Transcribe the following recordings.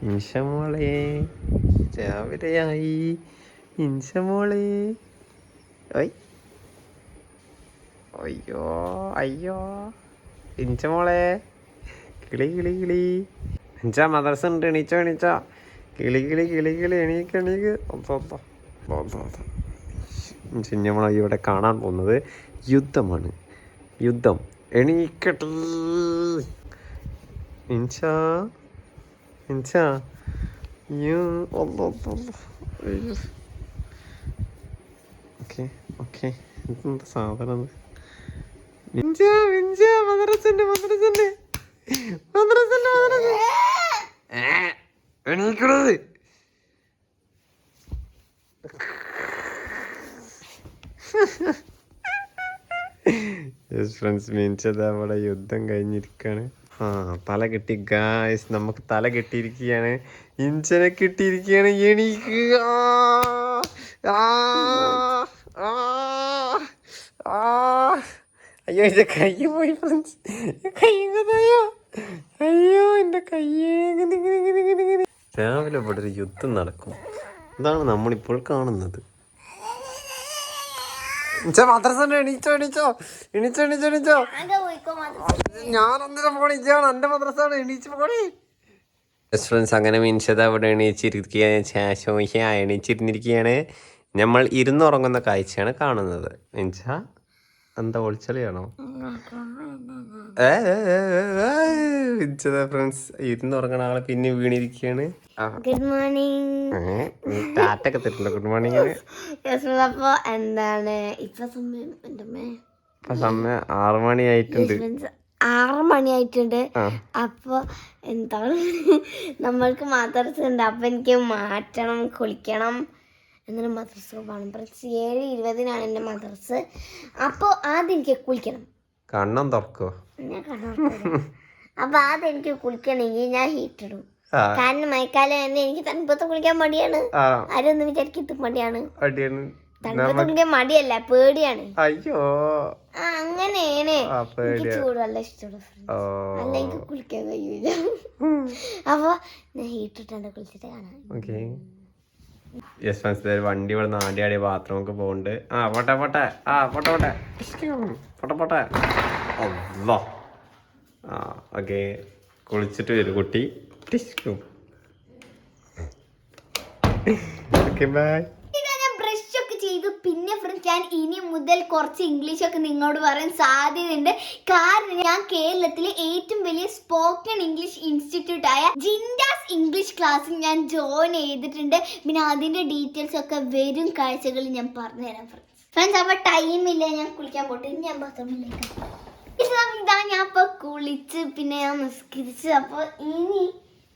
മിൻഷ മോളെ രാവിലെയായി. മിൻഷ മോളെ അയ്യോ അയ്യോ മിൻഷ മോളെ കിളി കിളി കിളി. മിൻഷ മദ്രസ ഉണ്ട്, എണീച്ചോ എണീച്ചോ. കിളി കിളി കിളി കിളി എണീക്ക് എണീക്ക്. നമ്മളെ ഇവിടെ കാണാൻ പോകുന്നത് യുദ്ധമാണ്. യുദ്ധം. എണീക്കട്ടെ മിൻഷ. Minsha okay okay. എന്താ സാധനം? മിൻഷ മിൻഷ മദ്രസണ്ട് മദ്രസണ്ട് മദ്രസണ്ട് മദ്രസ. എണീക്കണത് ഫ്രണ്ട്സ്. മിൻഷത് അവിടെ യുദ്ധം കഴിഞ്ഞിരിക്കാണ്. തല കിട്ടി ഗായ്സ്, നമുക്ക് തല കിട്ടിയിരിക്കുകയാണ്. ഇഞ്ചനെ കിട്ടിയിരിക്കുകയാണ്. എണീക്കുക. അയ്യോ എന്റെ കൈ പോയി ഫ്രണ്ട്സ്. കയ്യോ അയ്യോ എന്റെ കയ്യേ. രാവിലെ ഇവിടെ ഒരു യുദ്ധം നടക്കും. ഇതാണ് നമ്മളിപ്പോൾ കാണുന്നത്. മദ്രസ എണീച്ചോ എണീച്ചോ എണീച്ചോ എണീച്ചോ എണീച്ചോ. ഞാനൊന്നിനും പോണിച്ചാണ്, എന്റെ മദ്രസാണ്. എണീച്ച് പോണി ഫ്രണ്ട്സ്. അങ്ങനെ മിൻഷത അവിടെ എണീച്ചിരുന്നിരിക്കുകയാണ്. നമ്മൾ ഇരുന്നുറങ്ങുന്ന കാഴ്ചയാണ് കാണുന്നത്. മിൻഷ എന്താ ഒളിച്ചളിയാണോ? മിൻഷത ഫ്രണ്ട്സ് ഇരുന്നുറങ്ങണ ആളെ പിന്നെ വീണിരിക്കുകയാണ്. Good morning. ടാറ്റൊക്കെ തരുന്നുണ്ടോ ഗുഡ് മോർണിംഗ്? അപ്പൊ എന്താണ് ഇപ്പൊ സമയം? സമയം 6 മണിയായിട്ടുണ്ട്. 6 മണിയായിട്ടുണ്ട്. അപ്പൊ എന്താണ് നമ്മൾക്ക് മദ്രസ ഉണ്ട്. അപ്പൊ എനിക്ക് മാറ്റണം, കുളിക്കണം, എന്നാലും മദ്രസ പോകണം. 7:20 എൻ്റെ മദ്രസ. അപ്പോൾ ആദ്യം എനിക്ക് കുളിക്കണം. കണ്ണം തുറക്കോ? ഞാൻ കണ്ണുറക്കും. അപ്പൊ ആദ്യം എനിക്ക് കുളിക്കണമെങ്കിൽ ഞാൻ ഹീറ്റ് ഇടും. കാരണം മഴക്കാലം തന്നെ എനിക്ക് തണുപ്പത്ത് കുളിക്കാൻ മടിയാണ്. ആരൊന്നും വിചാരിക്കത്ത് മടിയാണ്. തണുപ്പത്ത് കുളിക്കാൻ മടിയല്ല, പേടിയാണ്. അയ്യോ അങ്ങനെയാണ്. എനിക്ക് ചൂടുവെള്ളം ഇഷ്ടമുള്ള അല്ല എനിക്ക് കുളിക്കാൻ കഴിയൂല. അപ്പൊ ഞാൻ ഹീറ്റ് ഇട്ടാണ്ട് കുളിച്ചിട്ട് കാണാം. വണ്ടി ഇവിടെ നാടിയാടിയ ബാത്റൂമൊക്കെ പോകുന്നുണ്ട്. പോട്ടെ പോട്ടെ പോട്ടെ പോട്ടെ പോട്ടെ പോട്ടെ. ഓക്കെ കുളിച്ചിട്ട് വരും കുട്ടി. Okay bye. ബ്രഷ് ഒക്കെ ചെയ്തു. പിന്നെ ഫ്രണ്ട്സ് ഞാൻ ഇനി മുതൽ കുറച്ച് ഇംഗ്ലീഷൊക്കെ നിങ്ങളോട് പറയാൻ സാധ്യതയുണ്ട്. കാരണം ഞാൻ കേരളത്തിലെ ഏറ്റവും വലിയ സ്പോക്കൺ ഇംഗ്ലീഷ് ഇൻസ്റ്റിറ്റ്യൂട്ട് ആയ ജിൻഡാസ് ഇംഗ്ലീഷ് ക്ലാസ്സിൽ ഞാൻ ജോയിൻ ചെയ്തിട്ടുണ്ട്. പിന്നെ അതിന്റെ ഡീറ്റെയിൽസ് ഒക്കെ വരും കാഴ്ചകളിൽ ഞാൻ പറഞ്ഞുതരാം ഫ്രണ്ട്സ്. അപ്പൊ ടൈമില്ല, ഞാൻ കുളിക്കാൻ പോട്ടെ. ഇനി ഞാൻ ബാത്റൂമിലേക്ക് ഇതാ ഞാൻ ഇപ്പൊ കുളിച്ച് പിന്നെ ഞാൻ നിസ്കരിച്ച്. അപ്പൊ ഇനി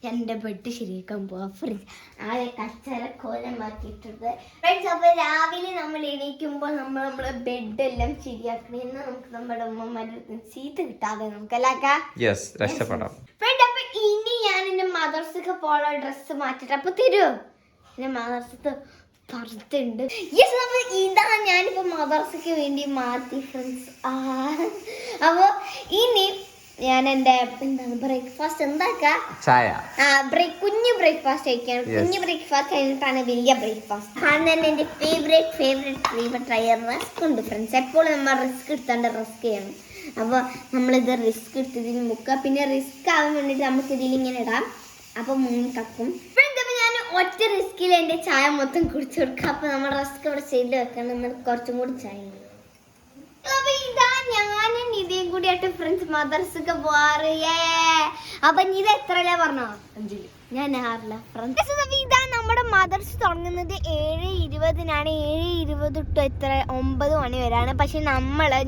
എൻ്റെ ബെഡ് ശരിയാക്കാൻ പോവാം ഫ്രണ്ട്സ്. ആകെ കച്ചറ കോലമാക്കിയിട്ടുണ്ട് ഫ്രണ്ട്സ്. അപ്പൊ രാവിലെ നമ്മൾ എണീക്കുമ്പോൾ നമ്മളെ ബെഡെല്ലാം ശരിയാക്കണം. എന്നാൽ നമുക്ക് നമ്മുടെ ഉമ്മമാരുടെ ചീത്ത കിട്ടാതെ നമുക്കല്ലേ രക്ഷപ്പെടാം ഫ്രണ്ട്. അപ്പൊ ഇനി ഞാൻ എൻ്റെ മദർസൊക്കെ പോകാൻ ഡ്രസ്സ് മാറ്റിട്ട് അപ്പൊ തരുമോ? എൻ്റെ മദർസത്ത് പുറത്തുണ്ട്. ഇതാ ഞാനിപ്പോ മദർസക്ക് വേണ്ടി മാറ്റി ഫ്രണ്ട്സ്. അപ്പൊ ഇനി ഞാൻ എൻ്റെ എന്താണ് ബ്രേക്ക്ഫാസ്റ്റ് ഉണ്ടാക്കുക. കുഞ്ഞു ബ്രേക്ക്ഫാസ്റ്റ് കഴിക്കാൻ. കുഞ്ഞു ബ്രേക്ക്ഫാസ്റ്റ് കഴിഞ്ഞിട്ടാണ് വലിയ ബ്രേക്ക്ഫാസ്റ്റ്. കാരണം തന്നെ എൻ്റെ ഫേവറേറ്റ് ട്രയർ റിസ്ക് ഉണ്ട് ഫ്രണ്ട്സ്. എപ്പോഴും നമ്മൾ റിസ്ക് എടുത്താണ്ട് റിസ്ക് ചെയ്യണം. അപ്പോൾ നമ്മളിത് റിസ്ക് എടുത്തതിന് മുക്കുക. പിന്നെ റിസ്ക് ആവാൻ വേണ്ടിയിട്ട് നമുക്ക് ഇതിലിങ്ങനെ ഇടാം. അപ്പോൾ 3 കപ്പും ഫ്രണ്ട്സ്. അപ്പോൾ ഞാൻ ഒറ്റ റിസ്കിൽ എൻ്റെ ചായ മൊത്തം കുടിച്ചു കൊടുക്കുക. അപ്പോൾ നമ്മൾ റിസ്ക് ഇവിടെ സൈഡിൽ വെക്കണം. നമ്മൾ കുറച്ചും കൂടി ചായ. അപ്പൊ ഇതാ ഞാനും ഇതേം കൂടിയായിട്ട് ഫ്രണ്ട്സ് മദർസൊക്കെ പോവാറ്. അപ്പൊ ഇത് എത്രല്ലേ പറഞ്ഞോ? 5. ഞാൻ 6 ഫ്രണ്ട്സ്. ഇതാ നമ്മുടെ മദർസ് തുടങ്ങുന്നത് 7:20 7:20 തൊട്ട് 9 മണി വരെയാണ്. പക്ഷെ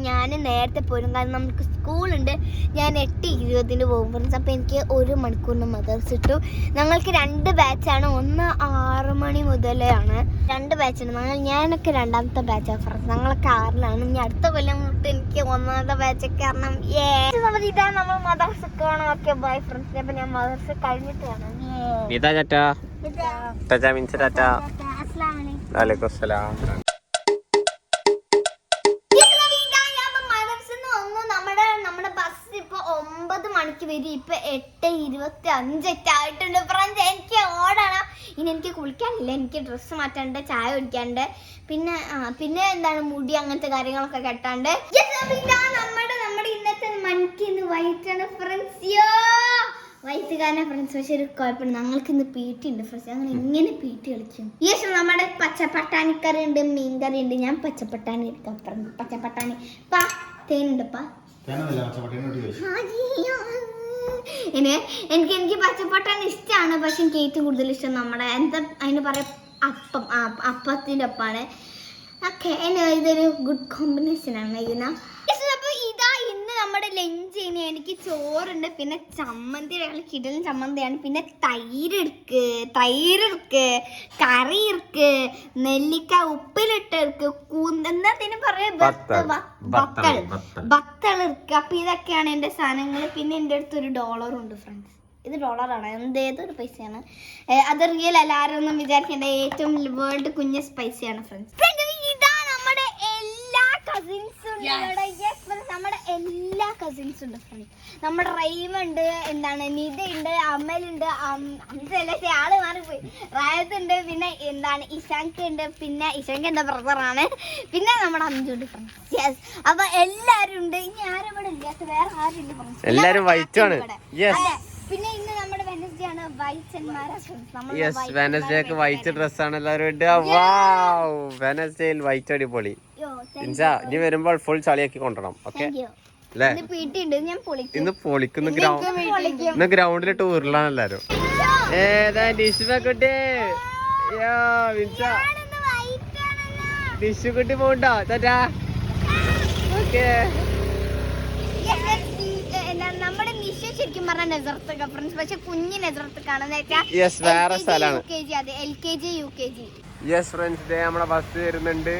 ഞാൻ നേരത്തെ പോരും. കാരണം നമുക്ക് സ്കൂളുണ്ട്. ഞാൻ 8:20 പോകും ഫ്രണ്ട്സ്. അപ്പോൾ എനിക്ക് 1 മണിക്കൂറിന് മദർസ് ഇട്ടു. ഞങ്ങൾക്ക് 2 ബാച്ചാണ്. ഒന്ന് 6 മണി മുതലാണ് 2 ബാച്ചാണ്. ഞാനൊക്കെ 2ാമത്തെ ബാച്ചാണ് ഫ്രണ്ട്സ്. ഞങ്ങളൊക്കെ 6ലാണ്. ഇനി അടുത്ത കൊല്ലം തൊട്ട് എനിക്ക് 1ാമത്തെ ബാച്ചൊക്കെ കാരണം ഇതാ നമ്മൾ മദർസൊക്കെ കാണാം. Okay bye friends. അപ്പം ഞാൻ മദർസ് കഴിഞ്ഞിട്ട് കാണാം. നമ്മുടെ ബസ് ഇപ്പൊ 9 മണിക്ക് വരും. ഇപ്പൊ 8:25 ആയിട്ടുണ്ട് ഫ്രണ്ട്സ്. ഇനി എനിക്ക് കുളിക്കാനില്ല, എനിക്ക് ഡ്രസ്സ് മാറ്റാണ്ട്, ചായ കുടിക്കാണ്ട്, പിന്നെ എന്താണ് മുടി അങ്ങനത്തെ കാര്യങ്ങളൊക്കെ കെട്ടാണ്ട്. നമ്മുടെ ഇന്നത്തെ മണിക്ക് വൈറ്റാണ് ഫ്രണ്ട്സ്. വൈറ്റ് കാരണം ഫ്രണ്ട്സ്. പക്ഷെ ഒരു കുഴപ്പമില്ല, ഞങ്ങൾക്ക് ഇന്ന് പീട്ടി ഉണ്ട് ഫ്രണ്ട്സ്. അങ്ങനെ ഇങ്ങനെ പീട്ടി കളിക്കും. യെസ്, നമ്മുടെ പച്ചപ്പട്ടാണിക്കറി ഉണ്ട്, മീൻകറി ഉണ്ട്. ഞാൻ പച്ചപ്പട്ടാണി എടുക്കാം. പച്ചപ്പട്ടാണി പാ തേനുണ്ടപ്പാ. എനിക്ക് പച്ചപ്പട്ടാണി ഇഷ്ടമാണ്. പക്ഷെ എനിക്ക് ഏറ്റവും കൂടുതൽ ഇഷ്ടം നമ്മുടെ എന്താ അതിന് പറയാ അപ്പത്തിൻ്റെ ഒപ്പാണ്. ഓക്കെ, ഇതൊരു ഗുഡ് കോമ്പിനേഷൻ ആണ് ഇതിനാ. അപ്പോൾ ഇതാ ഇന്ന് നമ്മുടെ ലഞ്ച് ചെയ്യുന്ന എനിക്ക് ചോറുണ്ട്, പിന്നെ ചമ്മന്തി, കിടലും ചമ്മന്തിയാണ്, പിന്നെ തൈര് ഇருக்கு, കറി ഇருக்கு, നെല്ലിക്ക ഉപ്പിലിട്ട് ഇருக்கு, എന്താ പറയാ ബത്തൾ ഇருக்கு. അപ്പൊ ഇതൊക്കെയാണ് എന്റെ സാധനങ്ങൾ. പിന്നെ എൻ്റെ അടുത്ത് ഒരു $1 ഫ്രണ്ട്സ്. ഇത് $1 ഏതൊരു പൈസയാണ്. അത് റിയൽ അല്ല, ആരൊന്നും വിചാരിക്കേണ്ട. ഏറ്റവും വേൾഡ് കുഞ്ഞസ് പൈസയാണ് ഫ്രണ്ട്സ്. ഇതാ നമ്മുടെ എല്ലാ കസിൻസും നമ്മുടെ എല്ലാ കസിൻസും ഉണ്ട് ഫ്രണ്ട്സ്. നമ്മുടെ റൈമുണ്ട്, എന്താണ് നിധയുണ്ട്, അമലുണ്ട്, ആള് മാറിപ്പോയി, റായത്തുണ്ട്, പിന്നെ എന്താണ് ഇഷാങ്ക് ഉണ്ട്, പിന്നെ ഇഷാങ്ക് എന്റെ ബ്രദറാണ്, പിന്നെ നമ്മുടെ അഞ്ചുണ്ട് ഫ്രണ്ട്സ്. യെസ്, അപ്പൊ എല്ലാരും ഉണ്ട്. ഇനി ആരും ഇവിടെ ഇല്ല, വേറെ ആരും ഇല്ല ഫ്രണ്ട്സ്. എല്ലാരും വൈറ്റ് ആണ്. പിന്നെ ഇന്ന് നമ്മുടെ വെനസ്ഡേ ആണ്, വെനസ്ഡേക്ക് വൈറ്റ് ഡ്രസ് ആണ് എല്ലാവരും ഇടുക. വാവ്, വെനസ്ഡേയിൽ വൈറ്റ് അടിപൊളി. ഇനി വരുമ്പോൾ ഫുൾ ചളിയാക്കി കൊണ്ടുവരണം. ഓക്കെ അല്ലേ? ഇന്ന് പൊളിക്കുന്നു. ഇന്ന് ഗ്രൗണ്ടിൽ ടൂറിലാണ് എല്ലാരും. ഏതാ ഡിഷുകുട്ടി? ഡിഷുകുട്ടി പോണ്ടോ ചേട്ടാ? ഓക്കെ, നമ്മുടെ നിഷ ശരിക്കും പറഞ്ഞ നെസർത്ത് ഫ്രണ്ട്സ്. പക്ഷെ കുഞ്ഞ് നെസർത്ത് കാണാൻ വേറെ സ്ഥലമാണ്. LKG UKG. യെസ് ഫ്രണ്ട്സ്, നമ്മുടെ ബസ് വരുന്നുണ്ട്.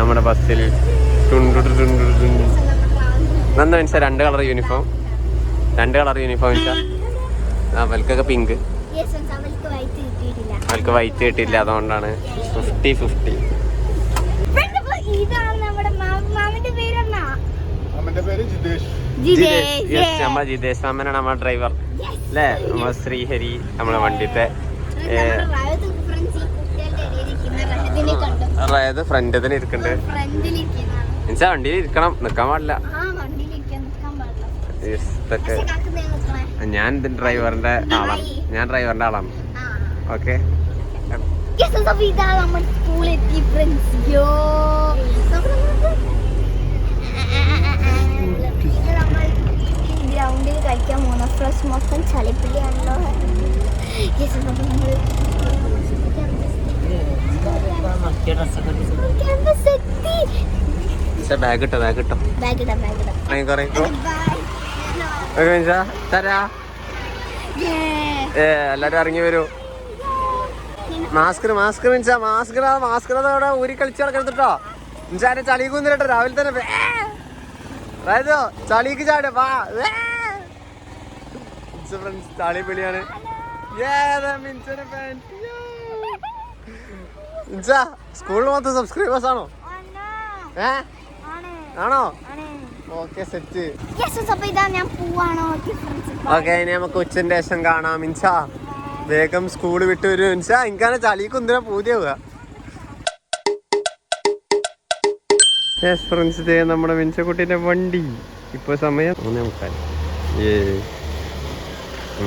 നമ്മുടെ ബസ്സിൽ നന്ന മിൻസ 2 കളർ യൂണിഫോം മിൻസ. അവൽക്കൊക്കെ പിങ്ക്, അവൾക്ക് വൈറ്റ് കിട്ടിയില്ല, അതുകൊണ്ടാണ് 50-50. നമ്മളെ ജിതേഷ് മാമനാണ് നമ്മുടെ ഡ്രൈവർ അല്ലേ? നമ്മളെ ശ്രീഹരി നമ്മളെ വണ്ടിത്തെ അതായത് ഫ്രണ്ട് തന്നെ ഇരിക്കുന്നുണ്ട്. മിൻസാ വണ്ടിയിൽ ഇരിക്കണം, നിക്കാൻ പാടില്ല. ഞാൻ ഡ്രൈവറിന്റെ ആളാണ്. ഓക്കെ, ഗ്രൗണ്ടിൽ കളിക്കാൻ പോകുന്ന ഫ്രഷ് മൊത്തം ചളിപ്പിടിയാണല്ലോ. ബാഗ് കിട്ടോ എല്ലാരും ഇറങ്ങി വരൂ. മാസ്ക് അവിടെ ഊരി കളിച്ച് നടക്കരുതട്ടോ. മിൻസാന്റെ ചളിക്ക് കുന്നിരട്ടോ രാവിലെ തന്നെ. അതായത് ചളിക്ക് ചാട ഫ്രണ്ട്സ്, ചളി വിളിയാണ്. സ്കൂളിൽ മൊത്തം സബ്സ്ക്രൈബേഴ്സ് ആണോ? ആണോ? Okay, set. ഓക്കെ, ഇനി നമുക്ക് ഉച്ചന്റെ ശേഷം കാണാം. മിൻഷ വേഗം സ്കൂള് വിട്ട് വരും. മിൻഷ എനിക്കാണ് ചളിക്ക് എന്തിനാ പൂതിയാവുക. ഫ്രണ്ട്സ്, ഇതേ നമ്മുടെ മിൻഷക്കുട്ടീൻ്റെ വണ്ടി. ഇപ്പൊ സമയം 3:45.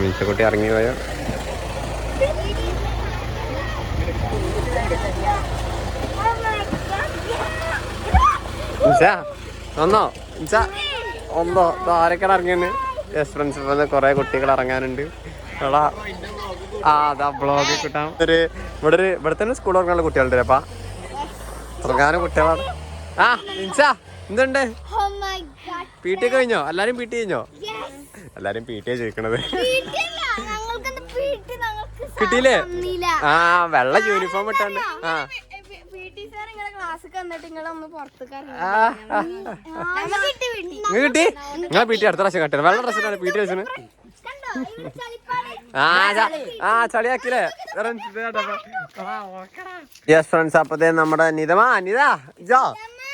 മിൻഷക്കുട്ടി ഇറങ്ങി പോയോ? ഒന്നോ ആരൊക്കെയാണ് ഇറങ്ങിയെന്ന്? യെസ് ഫ്രണ്ട്സ്, ഇപ്പൊ കുറെ കുട്ടികൾ ഇറങ്ങാനുണ്ട്. അതാ ബ്ലോഗ് കിട്ടാം. ഇവിടെ തന്നെ സ്കൂൾ ഇറങ്ങാനുള്ള കുട്ടികളുണ്ട്. അപ്പാ ഇറങ്ങാനും കുട്ടികളാണ്. മിൻസ എന്തുണ്ട്? PT കഴിഞ്ഞോ? എല്ലാരും PT കഴിഞ്ഞോ? എല്ലാരും PT ചോദിക്കണത്. കിട്ടിയില്ലേ? വെള്ള യൂണിഫോം ഇട്ടാണ്ട്. കിട്ടി? നിങ്ങളെ PT അടുത്ത പ്രാവശ്യം കട്ടെ. വെള്ള ഡ്രസ്സിനാണ് PT വെച്ചത്. ആ ചളിയാക്കില്ലേ യെസ് ഫ്രണ്ട്സ്. അപ്പത്തേ നമ്മുടെ നിത ജോ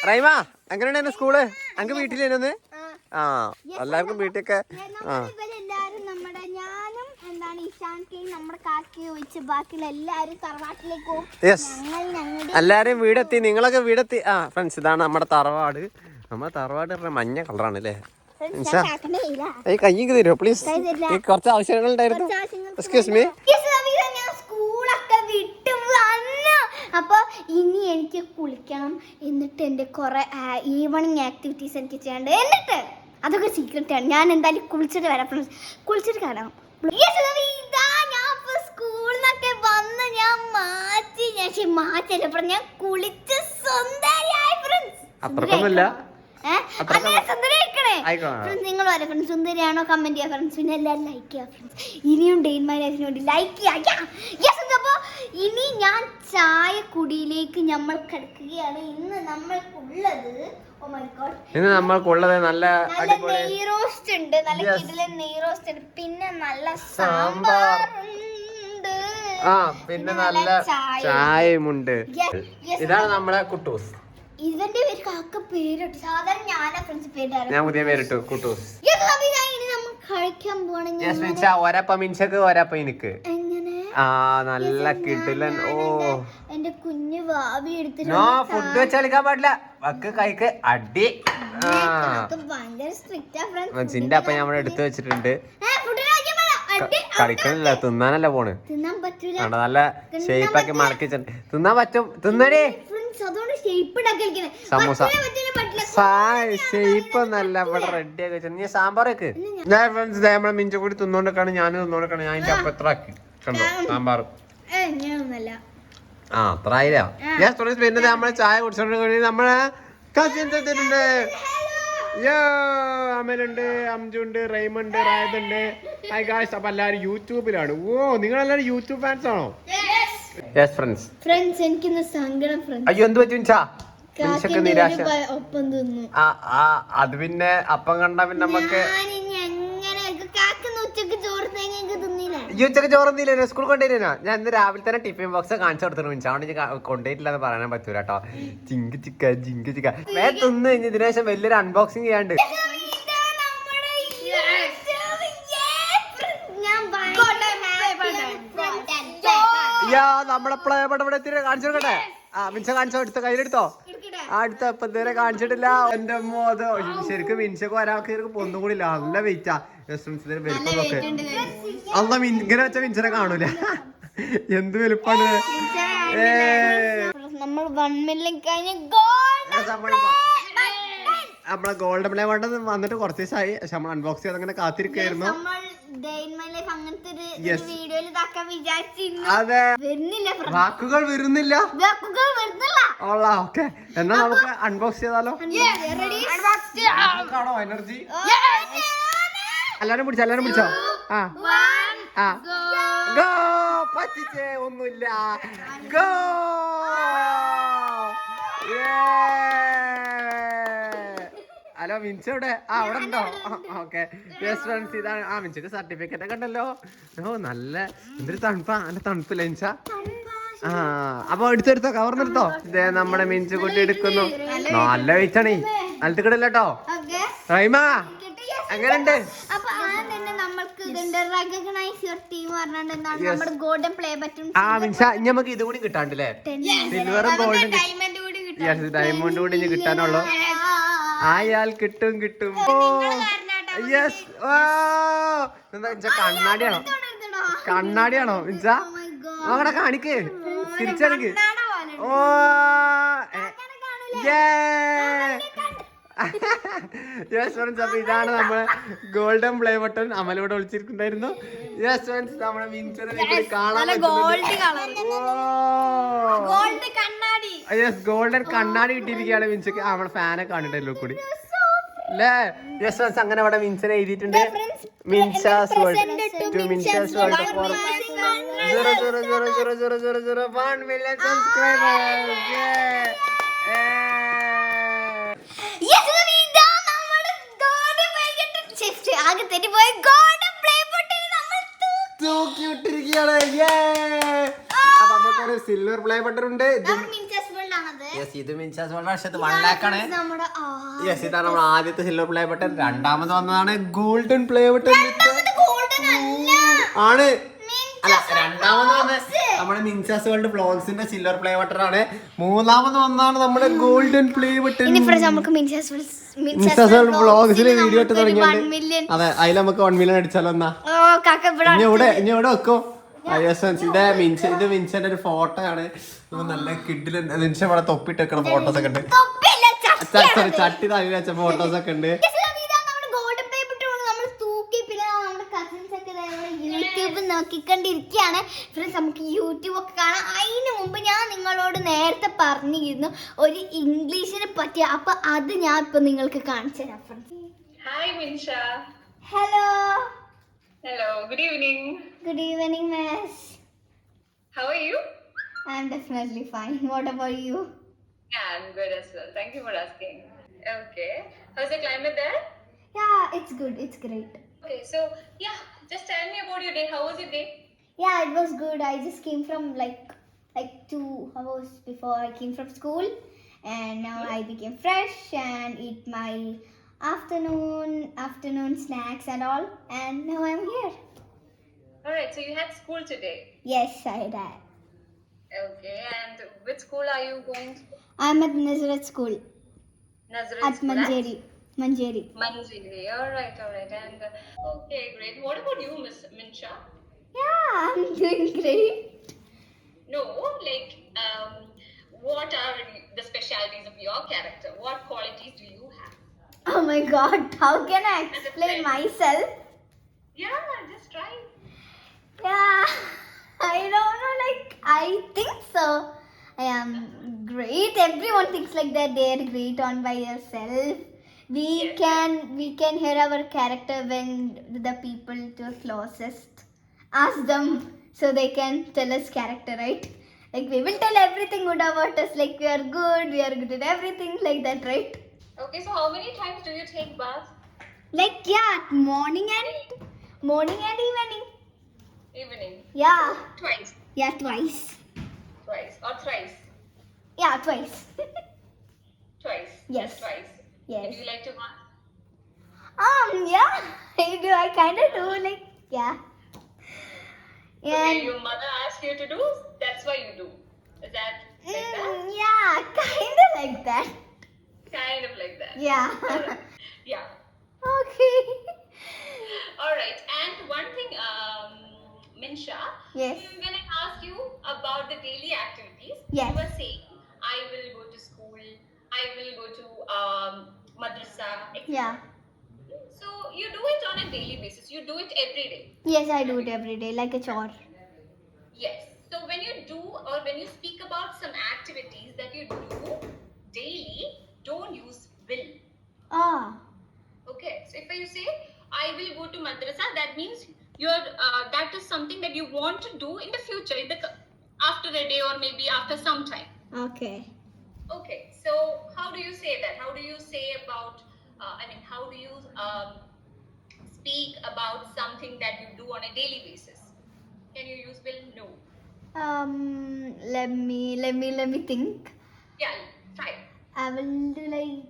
റൈമ എങ്ങനെയുണ്ടായിരുന്നു സ്കൂള്? അങ്ക് വീട്ടിലേനൊന്ന് ആ എല്ലാവർക്കും വീട്ടിലൊക്കെ എല്ലാരും വീടെത്തി. നിങ്ങളൊക്കെ വീടെത്തി. ആ ഫ്രണ്ട്സ് ഇതാണ് നമ്മുടെ തറവാട്. നമ്മുടെ തറവാട് മഞ്ഞ കളറാണ് അല്ലേ? കയ്യൊക്കെ തരുമോ പ്ലീസ്? കുറച്ച് ആവശ്യങ്ങൾ ഉണ്ടായിരുന്നു. Excuse me. അപ്പൊ ഇനി എനിക്ക് കുളിക്കണം. എന്നിട്ട് എന്റെ കുറെ ഈവനിങ് ആക്ടിവിറ്റീസ് എനിക്ക് ചെയ്യണ്ട്. എന്നിട്ട് അതൊക്കെ സീക്രട്ട് ആണ്. ഞാൻ എന്തായാലും കുളിച്ചിട്ട് വരാം ഫ്രണ്ട്സ്. കുളിച്ചിട്ട് കാണാം. സ്കൂളിൽ നിന്നൊക്കെ വന്ന് ഞാൻ മാറ്റിയപ്പോൾ ഞാൻ കുളിച്ച് സുന്ദരിയായി ഫ്രണ്ട്സ്. അത്രക്കൊന്നുമില്ല. നിങ്ങൾ വരെ ഫ്രണ്ട്സ് സുന്ദരിയാണോ കമന്റ് ചെയ്യാ ഫ്രണ്ട്സ്. പിന്നെ എല്ലാവരും ലൈക്ക് ചെയ്യാം ഫ്രണ്ട്സ്. ഇനിയും ഡേ ഇൻ മൈ ലൈഫിന് വേണ്ടി ലൈക്ക് ചെയ്യാം. അപ്പൊ ഇനി ഞാൻ ചായ കുടിയിലേക്ക് നമ്മൾ കിടക്കുകയാണ്. ഇന്ന് നമ്മൾക്കുള്ളത് നല്ല നെയ് റോസ്റ്റ് ഉണ്ട്. നല്ല കിടിലൻ നെയ് റോസ്റ്റ് ഉണ്ട്. പിന്നെ നല്ല സാമ്പാർ ഉണ്ട്. പിന്നെ നല്ല ചായയുമുണ്ട്. ഇതാണ് നമ്മുടെ കുട്ടൂസ്. ഇവന്റെ പേര് കാക്ക പേരിട്ടു. സാധാരണ ഞാനാ ഫ്രണ്ട്സ് പേര്. ഞാൻ പുതിയ പേരിട്ടു കുട്ടൂസ്. നമ്മൾ കഴിക്കാൻ പോവാണ്. ഒരപ്പ മിൻഷക്ക് ഒരപ്പ എനിക്ക് നല്ല കിടിലൻ. ഓ എന്റെ കുഞ്ഞു ഭാവി എടുത്തിട്ട് ഫുഡ് വെച്ച് കളിക്കാൻ പാടില്ല. വക്ക് കൈക്ക് അടി. ഭയങ്കര സ്ട്രിക്റ്റാ ഫ്രണ്ട്സ്. ചിന്റെ അപ്പ നമ്മൾ എടുത്തു വെച്ചിട്ടുണ്ട്. കളിക്കണില്ല, തിന്നാനല്ല പോണ്. തിന്നാൻ പറ്റൂല. നല്ല ഷേപ്പാക്കി മടക്കി തിന്നാൻ പറ്റും. തിന്നടി സമൂസ ഷേപ്പ് ഒന്നല്ല ഇവിടെ റെഡി ആക്കി വെച്ചു. നീ സാമ്പാർ വെക്ക്. ഞാൻ ഫ്രണ്ട്സ് നമ്മളെ മിഞ്ച കൂടി തിന്നോണ്ടിരിക്കാണ്. ഞാൻ തിന്നോണ്ടിരിക്കാണ്. ഞാൻ അതിന്റെ അപ്പൊ എത്ര ആക്കി കണ്ടോ സാമ്പാർ. അത്ര ആയില്ല. ഞാൻ പിന്നെ നമ്മളെ ചായ കുടിച്ചോണ്ട് നമ്മളെ കസിൻസ് എത്തിയിട്ടുണ്ട്. അമലുണ്ട്, അംജുണ്ട്, റൈമുണ്ട്, റായതുണ്ട്. Hi guys. അപ്പൊ എല്ലാവരും യൂട്യൂബിലാണ്. ഓ നിങ്ങളെല്ലാരും യൂട്യൂബ് ഫാൻസ് ആണോ? Yes friends. ഫ്രണ്ട്സ് എനിക്കിന്ന് സങ്കടം ഫ്രണ്ട്സ്. അയ്യോ എന്ത് പറ്റും? മിൻഷക്ക് നിരാശ. അത് പിന്നെ അപ്പം കണ്ട പിന്നെ നമുക്ക് ഈ ഉച്ചക്ക് ചോറൊന്നില്ല. സ്കൂൾ കൊണ്ടുവരുന്ന ഞാൻ ഇന്ന് രാവിലെ തന്നെ ടിഫിൻ ബോക്സ് കാണിച്ചു കൊടുത്തു. മിൻഷാണ്ട് കൊണ്ടുപോയിട്ടില്ല എന്ന് പറയാൻ പറ്റൂല കേട്ടോ. ജിങ്ക് ചിക്ക വേ തിന്ന് കഴിഞ്ഞ ഇതിനു ശേഷം വലിയൊരു അൺബോക്സിങ് ചെയ്യാണ്ട്. നമ്മളെ പ്ലേ ബട്ടൺ ഇവിടെ എത്തി കാണിച്ചു കൊടുക്കട്ടെ. മിൻഷ കാണിച്ചോ? എടുത്തോ, കയ്യിലെടുത്തോ? അടുത്ത ഇപ്പൊ ഇതുവരെ കാണിച്ചിട്ടില്ല. എന്റെ അമ്മ അത് ശരിക്കും മിൻഷക്ക് ഒരാൾക്ക് ഒന്നും കൂടി ഇല്ല. നല്ല വെയിറ്റാ. വലുപ്പമൊക്കെ അല്ല ഇങ്ങനെ വെച്ച മിൻഷനെ കാണൂല. എന്ത് വലുപ്പാണ്. നമ്മളെ ഗോൾഡ് പ്ലേ ബട്ടൺ വന്നിട്ട് കുറച്ച് ദിവസമായി. പക്ഷെ നമ്മൾ അൺബോക്സ് ചെയ്ത് അങ്ങനെ കാത്തിരിക്കായിരുന്നു. അതെ, വാക്കുകൾ വരുന്നില്ല. ഓക്കെ, എന്നാ നമുക്ക് അൺബോക്സ് ചെയ്താലോ? ആണോ എനർജി? എല്ലാരും പിടിച്ചോ. ഗോ. പറ്റിച്ചേ ഒന്നുമില്ല. ഗോ. ഹലോ മിൻഷ എവിടെ? അവിടെ ഉണ്ടോ? Okay yes friends. ഇതാണ് മിൻഷക്ക് സർട്ടിഫിക്കറ്റ് ഒക്കെ ഉണ്ടല്ലോ. ഓ നല്ല എന്തൊരു തണുപ്പാ. നല്ല തണുപ്പില്ല മിൻഷ. അപ്പൊ എടുത്തെടുത്തോ, കവർന്നെടുത്തോ. ഇതേ നമ്മുടെ മിൻഷു കുട്ടി എടുക്കുന്നു. നല്ല വെയിറ്റാണേ. നിലത്ത് കിടല്ലോ. റൈമ എങ്ങനെയുണ്ട്? മിൻഷ ഇനി നമുക്ക് ഇത് കൂടി കിട്ടാണ്ടല്ലേ? സിൽവറും ഗോൾഡും ഡയമണ്ട് കൂടി ഇനി കിട്ടാനുള്ളൂ. ആയാൽ കിട്ടും. യെസ്. കണ്ണാടിയാണോ മിൻഷ? നോക്കടാ, കാണിക്ക്, തിരിച്ചെടുക്ക്. ഓ യെസ് ഫ്രണ്ട്സ്. അപ്പൊ ഇതാണ് നമ്മളെ ഗോൾഡൻ പ്ലേ ബട്ടൺ. അമലോടെ വിളിച്ചിട്ടുണ്ടായിരുന്നു. യെസ് ഫ്രണ്ട്സ്, നമ്മുടെ മിൻഷനെ കാണാൻ യെസ് ഗോൾഡൻ കണ്ണാടി കിട്ടിയിരിക്കുകയാണ് മിൻഷക്ക്. നമ്മുടെ ഫാനെ കാണിട്ടല്ലോ കൂടി അല്ലേ? യെസ് ഫ്രണ്ട്സ്, അങ്ങനെ അവിടെ മിൻഷനെ എഴുതിയിട്ടുണ്ട്. Minsha's world to Minsha's world four 0000001 million subscribers. തൂക്കിയിട്ടിരിക്കുകയാണ്. അപ്പൊ നമുക്കൊരു സിൽവർ പ്ലേ ബട്ടൺ ഉണ്ട്. ഇത് മിൻഷാസ് വേൾഡ് വർഷത്ത് 1 lakh ആണ്. യെസ്, ഇതാണ് നമ്മുടെ ആദ്യത്തെ സിൽവർ പ്ലേ ബട്ടൺ. രണ്ടാമത് വന്നതാണ് ഗോൾഡൻ പ്ലേ ബട്ടൺ ആണ്. അല്ല, രണ്ടാമത് വന്ന നമ്മുടെ മിൻഷാസ് വേൾഡ് വ്ലോഗ്സിന്റെ സിൽവർ പ്ലേ ബട്ടൺ ആണ്. മൂന്നാമത് വന്നാണ് നമ്മുടെ golden play button. Minsha's world വ്ലോഗ്സിലെ വീഡിയോ ഇട്ട് തുടങ്ങിയത്. അതെ, അതിൽ നമുക്ക് 1 million അടിച്ചാലോ എന്നാ. ഇനി എവിടെ വെക്കും? ഇത് മിൻഷന്റെ ഒരു ഫോട്ടോ ആണ്. നല്ല കിഡില് മിൻഷ ഇവിടെ തൊപ്പിട്ട് വെക്കണ ഫോട്ടോസ് ഒക്കെ ഉണ്ട്. ചട്ടി തലയിൽ വെച്ച ഫോട്ടോസ് ഒക്കെ ഉണ്ട്. യൂട്യൂബ് നോക്കിക്കൊണ്ടിരിക്കുകയാണ് ഫ്രണ്ട്സ്. നമുക്ക് യൂട്യൂബ് ഒക്കെ കാണാം. അതിന് മുമ്പ് ഞാൻ നിങ്ങളോട് നേരത്തെ പറഞ്ഞിരുന്നു ഒരു ഇംഗ്ലീഷിനെ പറ്റി. അപ്പൊ അത് ഞാൻ ഇപ്പൊ നിങ്ങൾക്ക് കാണിച്ചു തരാം friends. Hi Minsha. Hello. Hello. Good evening. Good evening, miss. How are you? I'm definitely fine. What about you? Yeah, I'm good as well. Thank you for asking. Okay. How's the climate there? Yeah, it's good. It's great. Okay. So yeah, just tell me about your day. How was your day? Yeah, it was good. I just came from like 2 hours before I came from school, and now I became fresh and eat my afternoon snacks and all, and now I'm here. All right. So you had school today. Yes, I did. Okay. And which school are you going to? I'm at Nazareth School Nazareth at school Manjeri. Manjeri. Manjeri. All right. All right. And okay, great. What about you, Miss Minsha? Yeah, I'm doing great. No, like what are the specialities of your character? What qualities do you have? Oh my God, how can I explain myself? Yeah, just try. Yeah, I don't know, like, I think so. I am great. Everyone thinks like that they're great on by yourself. We can hear our character when the people to closest ask them so they can tell us character, right? Like we will tell everything good about us, like we are good at everything like that, right? Okay, so how many times do you take bath? Like yeah, morning and evening. Evening. Yeah. Twice. Yeah, twice. Twice or thrice? Yeah, twice. Twice. Yes. Just twice. Yes. Do you like to bath? Yeah, I do. I kind of do, like, yeah. Okay, your mother asked you to do, that's why you do. Is that like that? Yeah, kind of like that. Kind of like that. Yeah. Alright. Yeah. Okay. Alright, and one thing, Minsha, Yes. when I asked you about the daily activities, Yes. you were saying, I will go to school, I will go to madrasa, etc. Yeah. So you do it on a daily basis, you do it every day. Yes, I do it every day, like a chore. Yes. So when you do or when you speak about some activities that you do daily, don't use will. Ah. Okay. So if you say I will go to madrasa, that means you're that is something that you want to do in the future, after a day or maybe after some time. Okay. Okay. So how do you say that? How do you say about? How do you speak about something that you do on a daily basis? Can you use will? No. Let me think. Yeah. Try. I will do like.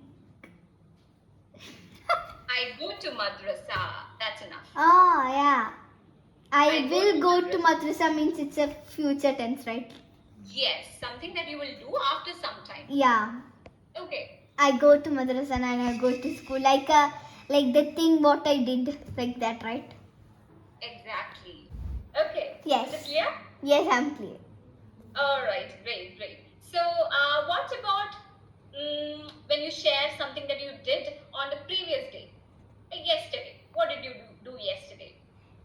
I go to madrasa. That's enough. Oh yeah. I I will go go to to madrasa means it's a future tense, right? Yes, something that you will do after some time. Yeah. Okay. I go to madrasa and I go to school like the thing what I did, like that, right? Exactly. Okay. Yes. Is it clear? Yes, I'm clear. All right. Great. Great. So, what about when you share something that you did on the previous day, like yesterday? What did you do yesterday?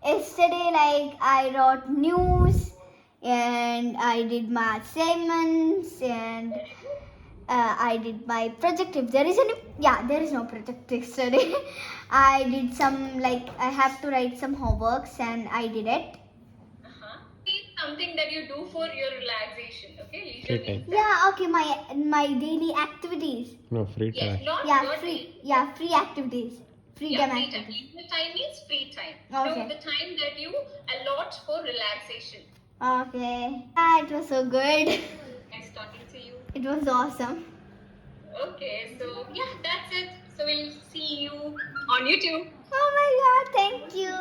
Yesterday, like I wrote news and I did my assignments and I did my project. If there is any, there is no project yesterday. I did some, like I have to write some homeworks and I did it. It's something that you do for your relaxation. Okay, leisure Free time. means that. Yeah, okay, my daily activities. No, free Yes, time. not Yeah, your free. day. Yeah, free activities. Free Yeah, time free time. activities. Leisure time means free time. Okay. So the time that you allot for relaxation. Okay. It was so good. Nice talking to you. It was awesome. Okay, so yeah, that's it. So we'll see you on YouTube. Oh my god, thank you.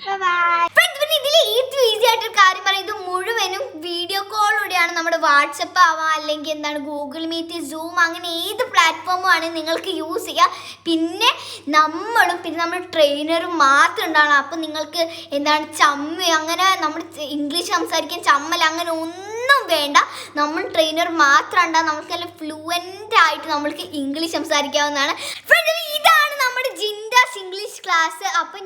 Bye bye. Friends, പിന്നെ ഇതിൽ ഏറ്റവും easy ആയിട്ടൊരു കാര്യം പറയാം, ഇത് മുഴുവനും video കോളിലൂടെയാണ്. നമ്മുടെ WhatsApp ആവാം, അല്ലെങ്കിൽ എന്താണ് ഗൂഗിൾ മീറ്റ്, സൂം, അങ്ങനെ ഏത് പ്ലാറ്റ്ഫോമും ആണ് നിങ്ങൾക്ക് യൂസ് ചെയ്യുക. പിന്നെ നമ്മുടെ ട്രെയിനറും മാത്രം ഉണ്ടാവണം. അപ്പം നിങ്ങൾക്ക് എന്താണ് അങ്ങനെ നമ്മൾ ഇംഗ്ലീഷ് സംസാരിക്കാൻ ചമ്മൽ അങ്ങനെ ഒന്നും വേണ്ട. നമ്മൾ ട്രെയിനർ മാത്രം ഉണ്ടാകും. നമുക്കെല്ലാം ഫ്ലുവൻ്റ് ആയിട്ട് നമ്മൾക്ക് ഇംഗ്ലീഷ് സംസാരിക്കാവുന്നതാണ്. ഫ്രണ്ട്സ്, ഇതാണ് നമ്മുടെ ജിൻഡാസ് ഇംഗ്ലീഷ് ക്ലാസ്. അപ്പോൾ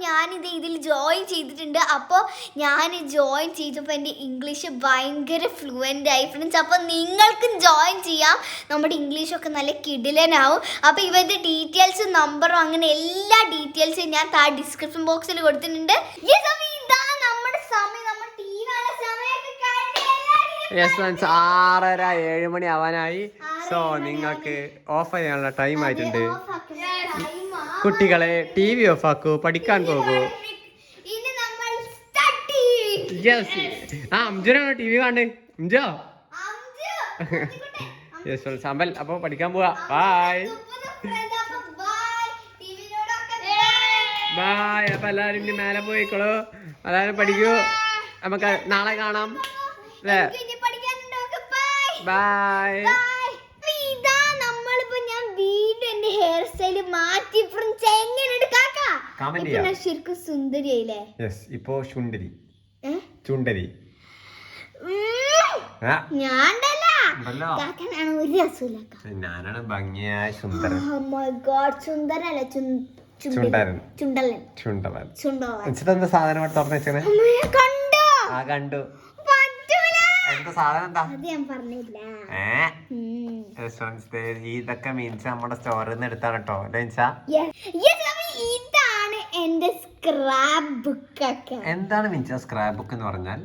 ഇതിൽ ജോയിൻ ചെയ്തിട്ടുണ്ട്. അപ്പോൾ ഞാൻ ജോയിൻ ചെയ്തപ്പോൾ എൻ്റെ ഇംഗ്ലീഷ് ഭയങ്കര ഫ്ലുവൻ്റ് ആയി ഫ്രണ്ട്സ്. അപ്പോൾ നിങ്ങൾക്കും ജോയിൻ ചെയ്യാം. നമ്മുടെ ഇംഗ്ലീഷൊക്കെ നല്ല കിടിലനാവും. അപ്പോൾ ഇവരുടെ ഡീറ്റെയിൽസും നമ്പറും അങ്ങനെ എല്ലാ ഡീറ്റെയിൽസും ഞാൻ ഡിസ്ക്രിപ്ഷൻ ബോക്സിൽ കൊടുത്തിട്ടുണ്ട്. ഇതാണ് നമ്മുടെ സമയം. നമ്മൾ TV കാണുന്ന സമയമൊക്കെ കഴിഞ്ഞ് യെസ് ഫ്രണ്ട്സ്, 6:30 7 മണി ആവാനായി. സോ നിങ്ങൾക്ക് ഓഫ് ചെയ്യാനുള്ള ടൈം ആയിട്ടുണ്ട്. കുട്ടികളെ TV ഓഫ് ആക്കൂ, പഠിക്കാൻ പോകൂ. യെസ്, അംജുനാണോ TV കാണുന്നത്? അംജോ. യെസ് ഫ്രണ്ട്സ്, അമ്പൽ. അപ്പോൾ പഠിക്കാൻ പോവാ. Bye bye. അപ്പോൾ എല്ലാവരും ഇനി മേലെ പോയിക്കോളൂ, എല്ലാവരും പഠിക്കൂ. നമുക്ക് നാളെ കാണാം അല്ലേ? ബൈ. ഹെയർ സ്റ്റൈല് മാറ്റി ഫ്രണ്ട്സ്. എങ്ങനെയുണ്ട് കാക്ക? ഇപ്പൊ ശരിക്കും സുന്ദരിയായില്ലേ? യെസ്, ഇപ്പോ ചുണ്ടരി ചുണ്ടരി. ഞാനാണ് ഭംഗിയായ സുന്ദരൻ. സുന്ദരല്ല, ചുണ്ടരൻ. ചുണ്ടലൻ. ചുണ്ടലൻ. ചുണ്ടലൻ. എന്താ സാധനം തുറന്നു വെച്ചേ? കണ്ടു. എന്താ സാധനം? എന്താ അത് ഞാൻ പറഞ്ഞില്ല. ഇതൊക്കെ മീൻസ് നമ്മുടെ സ്റ്റോറിൽ നിന്ന് എടുത്താണ് കേട്ടോ. ഇതാണ് എന്റെ സ്ക്രാപ്പ് ബുക്ക്. എന്താണ് മീൻസ് സ്ക്രാപ്പ് ബുക്ക് എന്ന് പറഞ്ഞാൽ?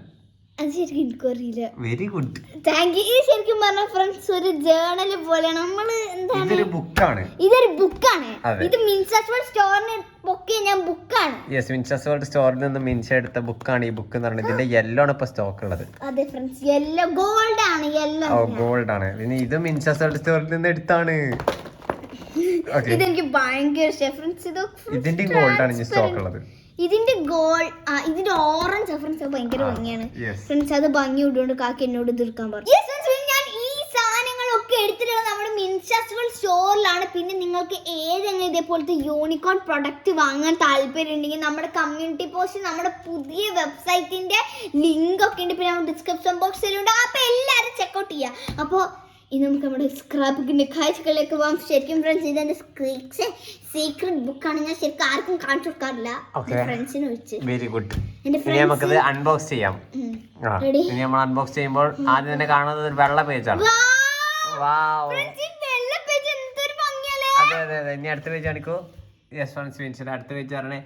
അത് ശരിക്കും എനിക്കറിയില്ല. Very good, thank you. ശരിക്കും പറഞ്ഞ ഫ്രണ്ട്സ് ഒരു ജേർണൽ പോലെയാണ്. നമ്മള് ഇതൊരു ബുക്കാണ്. ഇതൊരു ബുക്കാണ്. ഇത് മിൻസാസ് വേൾഡ് സ്റ്റോറിന് ബുക്ക് ഞാൻ ബുക്കാണ്. യെസ്, മിൻസാസ് വേൾഡ് സ്റ്റോറിൽ നിന്ന് മിൻഷ എടുത്ത ബുക്കാണ് ഈ ബുക്ക് എന്ന് പറയുന്നത്. ഇതിന്റെ യെല്ലോ ആണ് ഇപ്പൊ സ്റ്റോക്ക് ഉള്ളത്. അതെ ഫ്രണ്ട്സ്, യെല്ലോ ഗോൾഡ് ആണ്. യെല്ലോ ഗോൾഡ് ആണ്. പിന്നെ ഇത് മിൻസാസ് വേൾഡ് സ്റ്റോറിൽ നിന്ന് എടുത്താണ്. ഇതെനിക്ക് ഭയങ്കര ഫ്രണ്ട്സ്. ഇതിന്റെ ഗോൾഡ് ആണ് ഇനി സ്റ്റോക്ക് ഉള്ളത്. ഇതിന്റെ ഇതിന്റെ ഓറഞ്ച് ഫ്രണ്ട്സ് ഭയങ്കര ഭംഗിയാണ് ഫ്രണ്ട്സ്. അത് ഭംഗി ഇട്ടുകൊണ്ട് കാക്ക എന്നോട് തീർക്കാൻ പറഞ്ഞു. ഞാൻ ഈ സാധനങ്ങളൊക്കെ എടുത്തിട്ടുള്ളത് നമ്മുടെ മിൻഷാസ് വേൾഡ് സ്റ്റോറിലാണ്. പിന്നെ നിങ്ങൾക്ക് ഏതെങ്കിലും ഇതേപോലത്തെ യൂണിക്കോൺ പ്രൊഡക്റ്റ് വാങ്ങാൻ താല്പര്യം ഉണ്ടെങ്കിൽ നമ്മുടെ കമ്മ്യൂണിറ്റി പോസ്റ്റ്, നമ്മുടെ പുതിയ വെബ്സൈറ്റിന്റെ ലിങ്ക് ഒക്കെ ഉണ്ട്. പിന്നെ നമ്മുടെ ഡിസ്ക്രിപ്ഷൻ ബോക്സിലുണ്ട്. അപ്പൊ എല്ലാവരും ചെക്കൗട്ട് ചെയ്യാം. അപ്പോൾ ഇനി നമുക്ക് നമ്മുടെ സ്ക്രാപ്പ് ബുക്കിന്റെ കാഴ്ചകളിലേക്ക് പോകാം. ശരിക്കും ഫ്രണ്ട്സ്, ഇതെന്റെ സീക്രട്ട് ബുക്കാണ്. ഞാൻ ശരിക്കും ആർക്കും കാണിച്ചു കൊടുക്കാറില്ല, ഫ്രണ്ട്സിന് വെച്ച്. Very good. ഇനി നമുക്കത് അൺബോക്സ് ചെയ്യാം. ഇനി നമ്മൾ അൺബോക്സ് ചെയ്യുമ്പോൾ ആദ്യം തന്നെ കാണുന്നത് ഒരു വെള്ള പേജാണ്. അതെ അതെ അതെ. ഇനി അടുത്ത പേജ് കാണിക്കൂ. യെസ് ഫ്രണ്ട്സ്, മിൻസിന്റെ അടുത്ത പേജ് പറഞ്ഞേ.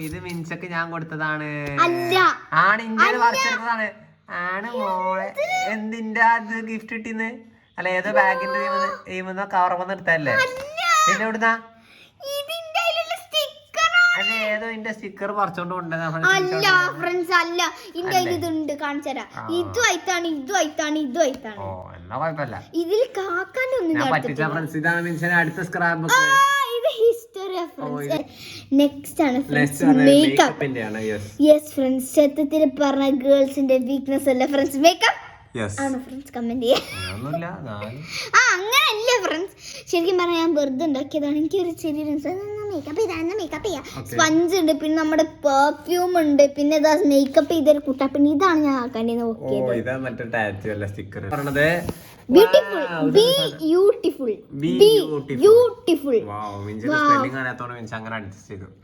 ഇത് മിൻസക്ക് ഞാൻ കൊടുത്തതാണ്. ആണ്, ഇന്ത്യയിൽ വരച്ചെടുത്തതാണ്. ആണ് മോളെ. എന്തിന്റെ അത് ഗിഫ്റ്റ് കിട്ടിന്ന്? അല്ല, ഏതോ ബാഗിന്റെ കവർ വന്ന് എടുത്തല്ലേ? പിന്നെ എവിടുന്നാ? അതെ, ഏതോ ഇതിന്റെ സ്റ്റിക്കർ പറിച്ചോണ്ട് കൊണ്ടുവന്നതാണ്. അല്ല ഫ്രണ്ട്സ്, അല്ല. ഇതിന്റെ ഇതുണ്ട്, കാണിച്ചുതരാം. ഇതുമായിട്ടാണ്. ഓ, എന്നാ കുഴപ്പമില്ല. ഇതിൽ കാക്കാന്റെ ഒന്നും പറ്റിച്ച ഫ്രണ്ട്സ്. ഇതാണ് മിൻസിന്റെ അടുത്ത scrap book. History of friends. Next ആണ് ഫ്രണ്ട്സ് മേക്കപ്പിന്റെ ആണ്. യെസ് ഫ്രണ്ട്സ്, സത്യത്തിൽ പറഞ്ഞ ഗേൾസിന്റെ വീക്ക്നെസ് അല്ല ഫ്രണ്ട്സ് മേക്കപ്പ് ആണ് ഫ്രണ്ട്സ്. കമന്റ് ചെയ്യാ. അങ്ങനല്ല ഫ്രണ്ട്സ്, ശരിക്കും പറഞ്ഞാൽ ഞാൻ വെറുതെ ഉണ്ടാക്കിയതാണ്. എനിക്കൊരു ചെറിയ മേക്കപ്പ് ചെയ്യാം. സ്പഞ്ച് ഉണ്ട്, പിന്നെ നമ്മുടെ പെർഫ്യൂം ഉണ്ട്, പിന്നെ മേക്കപ്പ് ചെയ്തൊരു കുട്ട. പിന്നെ ഇതാണ് ഞാൻ ആക്കാണ്ടി നോക്കിയത്.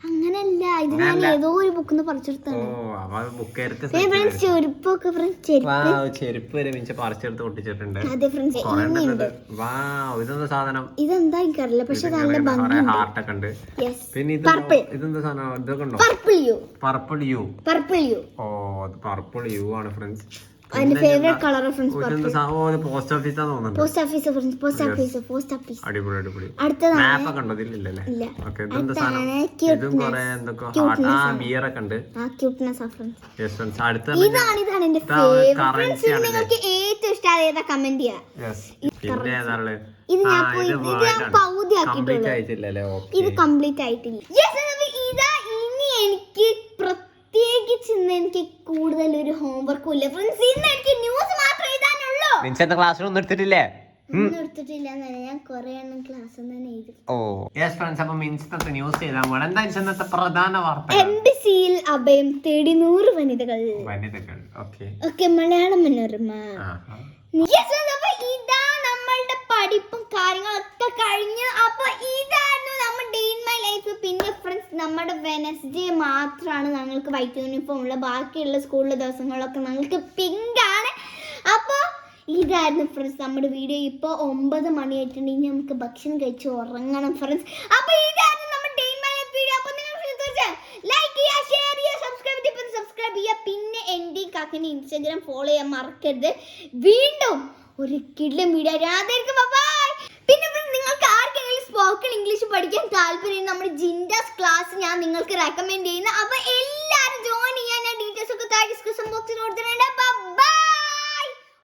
അങ്ങനല്ല, ഇത് ഞാൻ ഏതോ ഒരു ബുക്കിന്ന് പറിച്ചെടുത്താണ്. ഇതെന്താ എനിക്കറിയില്ല, പക്ഷെ നല്ല ഭംഗിയുണ്ട്. പർപ്പിൾ യു ആണ് ഫ്രണ്ട്സ്. എന്റെ ഫേവറേറ്റ് കളർ ഫ്രണ്ട്സ് പോസ്റ്റ് ഓഫീസാ തോന്നുന്നുണ്ട്. Post office friends, post office. അടിപൊളി അടിപൊളി. അടുത്തതാണ് മാപ്പ് ഒക്കെ ഉണ്ടോ ഇതില്ലല്ലേ? ഇല്ല. ഓക്കേ, ഇതെന്താ സാധനം? ഇതും കുറെ എന്തൊക്കെ ബിയർ ഒക്കെ ഉണ്ട്. Cuteness of friends. Yes friends. അടുത്ത ഇതാണ് എന്റെ ഫേവറേറ്റ്. നിങ്ങൾക്ക് ഏറ്റവും ഇഷ്ടമായ ഏതാ കമന്റ് ചെയ്യാ. യെസ്. പിന്നെ ഏതാണ്? ഇത് ഞാൻ പകുതി ആക്കിയിട്ടുള്ളൂ. ഇത് കംപ്ലീറ്റ് ആയിട്ടില്ല. ഇതാ ഇനി എനിക്ക് പ്രത്യേകിച്ച് ഇന്ന് എനിക്ക് കൂടുതൽ ഒരു ഹോംവർക്കും ഇല്ല ഫ്രണ്ട്സ്. ഇന്ന് എനിക്ക് ന്യൂസ് മാത്രം എഴുതാനുള്ളൂ. മിൻഷ ക്ലാസ് ഒന്നും എടുത്തിട്ടില്ലേ? എടുത്തിട്ടില്ല. ഞാൻ കുറെ എണ്ണം ക്ലാസ് എഴുതി. Oh yes friends. അപ്പൊ മിൻഷത്തെ ന്യൂസ് ചെയ്താൽ പോകണം. എന്താ ഇന്നത്തെ പ്രധാന വാർത്ത? എംബസിയിൽ അഭയം തേടി 100 വനിതകൾ. ഓക്കെ, മലയാളം മനോരമ. ഇതാ നമ്മളുടെ പഠിപ്പും കാര്യങ്ങളൊക്കെ കഴിഞ്ഞു. അപ്പൊ ഇതായിരുന്നു നമ്മുടെ ഡേ ഇൻ മൈ ലൈഫ്. പിന്നെ ഫ്രണ്ട്സ്, നമ്മുടെ വെനസ്ഡേ മാത്രമാണ് ഞങ്ങൾക്ക് വൈറ്റ് യൂണിഫോം ഉള്ള. ബാക്കിയുള്ള സ്കൂളിലെ ദിവസങ്ങളൊക്കെ ഞങ്ങൾക്ക് പിങ്ക് ആണ്. അപ്പൊ ഇതായിരുന്നു ഫ്രണ്ട്സ് നമ്മുടെ വീഡിയോ. ഇപ്പൊ 9 മണി ആയിട്ടുണ്ടെങ്കിൽ നമുക്ക് ഭക്ഷണം കഴിച്ച് ഉറങ്ങണം ഫ്രണ്ട്സ്. അപ്പൊ ഇതായിരുന്നു നമ്മുടെ day in my life video. അപ്പൊ നിങ്ങൾ ലൈക്ക് ചെയ്യുക, ഷെയർ ചെയ്യുക, സബ്സ്ക്രൈബ് ചെയ്യുക. പിന്നെ എൻ്റെ കാക്കനെ ഇൻസ്റ്റാഗ്രാം ഫോളോ ചെയ്യാൻ മറക്കരുത്. വീണ്ടും ഒരു കിഡ്ലം വീഡിയോ ആയിരിക്കും. ബൈ. പിന്നെ നിങ്ങൾക്ക് ആർക്കെങ്കിലും സ്പോക്കൺ ഇംഗ്ലീഷ് പഠിക്കാൻ താല്പര്യം, നമ്മുടെ ജിൻഡാസ് ക്ലാസ് ഞാൻ നിങ്ങൾക്ക് റെക്കമെൻഡ് ചെയ്യുന്നു. അപ്പൊ എല്ലാവരും ജോയിൻ ചെയ്യാൻ ഞാൻ ഡീറ്റെയിൽസ് ഒക്കെ താഴെ ഡിസ്ക്രിപ്ഷൻ ബോക്സിൽ കൊടുത്തിട്ടുണ്ട്.